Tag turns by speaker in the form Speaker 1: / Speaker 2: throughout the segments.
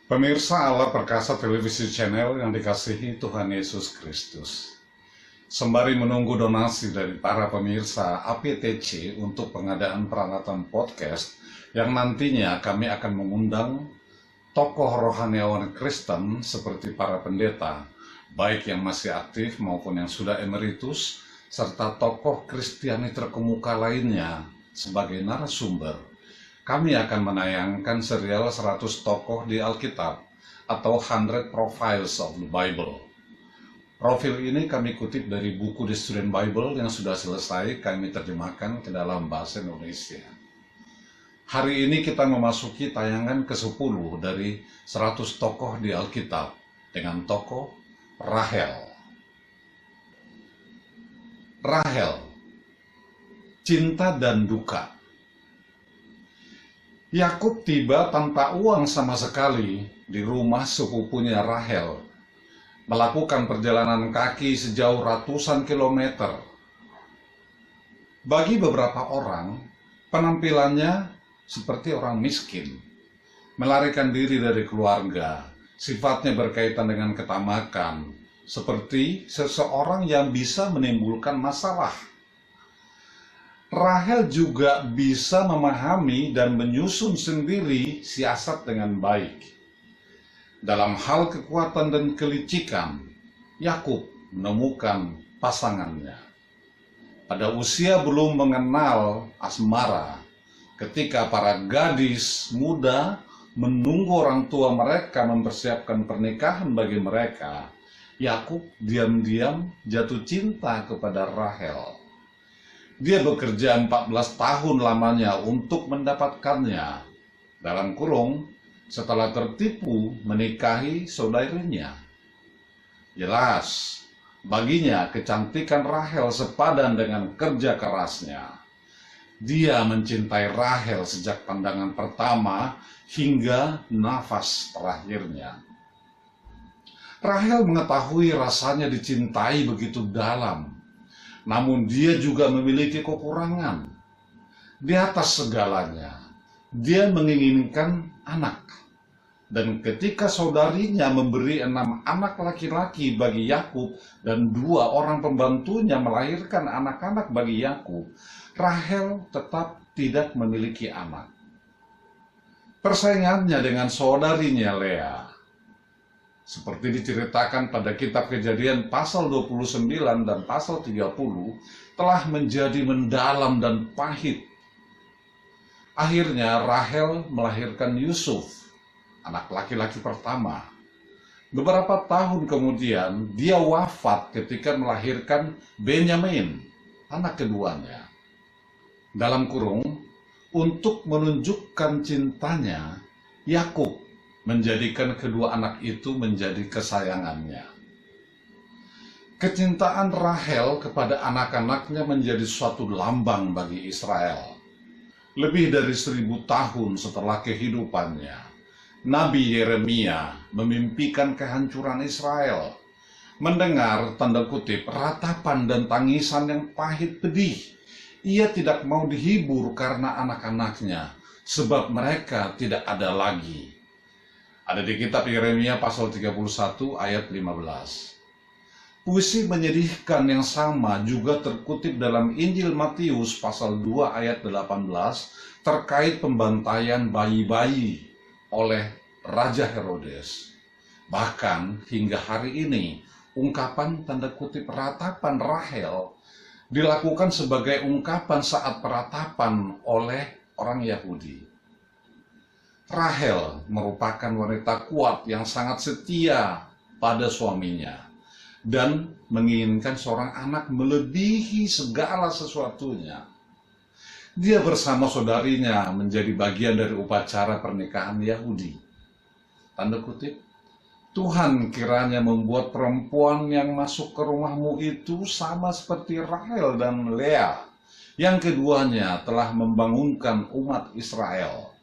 Speaker 1: Pemirsa Allah Perkasa Televisi Channel yang dikasihi Tuhan Yesus Kristus. Sembari menunggu donasi dari para pemirsa APTC untuk pengadaan peralatan podcast yang nantinya kami akan mengundang tokoh rohaniawan Kristen seperti para pendeta, baik yang masih aktif maupun yang sudah emeritus, serta tokoh Kristiani terkemuka lainnya sebagai narasumber. Kami akan menayangkan serial 100 tokoh di Alkitab atau 100 Profiles of the Bible. Profil ini kami kutip dari buku The Student Bible yang sudah selesai kami terjemahkan ke dalam bahasa Indonesia. Hari ini kita memasuki tayangan ke-10 dari 100 tokoh di Alkitab dengan tokoh Rahel. Rahel, cinta dan duka. Yakub tiba tanpa uang sama sekali di rumah sepupunya Rahel, melakukan perjalanan kaki sejauh ratusan kilometer. Bagi beberapa orang, penampilannya seperti orang miskin, melarikan diri dari keluarga, sifatnya berkaitan dengan ketamakan, seperti seseorang yang bisa menimbulkan masalah. Rahel juga bisa memahami dan menyusun sendiri siasat dengan baik. Dalam hal kekuatan dan kelicikan, Yakub menemukan pasangannya. Pada usia belum mengenal asmara, ketika para gadis muda menunggu orang tua mereka mempersiapkan pernikahan bagi mereka, Yakub diam-diam jatuh cinta kepada Rahel. Dia bekerja 14 tahun lamanya untuk mendapatkannya. Dalam kurung, setelah tertipu menikahi saudarinya. Jelas, baginya kecantikan Rahel sepadan dengan kerja kerasnya. Dia mencintai Rahel sejak pandangan pertama hingga nafas terakhirnya. Rahel mengetahui rasanya dicintai begitu dalam. Namun dia juga memiliki kekurangan. Di atas segalanya, dia menginginkan anak. Dan ketika saudarinya memberi 6 anak laki-laki bagi Yakub dan 2 orang pembantunya melahirkan anak-anak bagi Yakub, Rahel tetap tidak memiliki anak. Persaingannya dengan saudarinya Lea, seperti diceritakan pada kitab Kejadian pasal 29 dan pasal 30, telah menjadi mendalam dan pahit. Akhirnya Rahel melahirkan Yusuf, anak laki-laki pertama. Beberapa tahun kemudian dia wafat ketika melahirkan Benyamin, anak keduanya. Dalam kurung, untuk menunjukkan cintanya, Yakub menjadikan kedua anak itu menjadi kesayangannya. Kecintaan Rahel kepada anak-anaknya menjadi suatu lambang bagi Israel. Lebih dari 1000 tahun setelah kehidupannya, Nabi Yeremia memimpikan kehancuran Israel. Mendengar tanda kutip ratapan dan tangisan yang pahit pedih, ia tidak mau dihibur karena anak-anaknya, sebab mereka tidak ada lagi. Ada di kitab Yeremia pasal 31 ayat 15. Puisi menyedihkan yang sama juga terkutip dalam Injil Matius pasal 2 ayat 18 terkait pembantaian bayi-bayi oleh Raja Herodes. Bahkan hingga hari ini, ungkapan tanda kutip ratapan Rahel dilakukan sebagai ungkapan saat peratapan oleh orang Yahudi. Rahel merupakan wanita kuat yang sangat setia pada suaminya dan menginginkan seorang anak melebihi segala sesuatunya. Dia bersama saudarinya menjadi bagian dari upacara pernikahan Yahudi. Tanda kutip, Tuhan kiranya membuat perempuan yang masuk ke rumahmu itu sama seperti Rahel dan Lea, yang keduanya telah membangunkan umat Israel.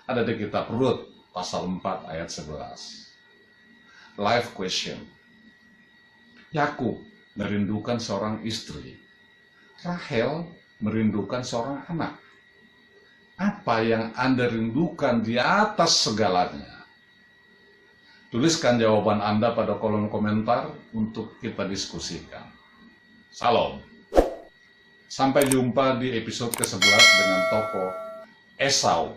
Speaker 1: Ada di kitab Rut pasal 4 ayat 11. Life question. Yakub merindukan seorang istri. Rahel merindukan seorang anak. Apa yang Anda rindukan di atas segalanya? Tuliskan jawaban Anda pada kolom komentar untuk kita diskusikan. Salam. Sampai jumpa di episode ke-11 dengan tokoh Esau.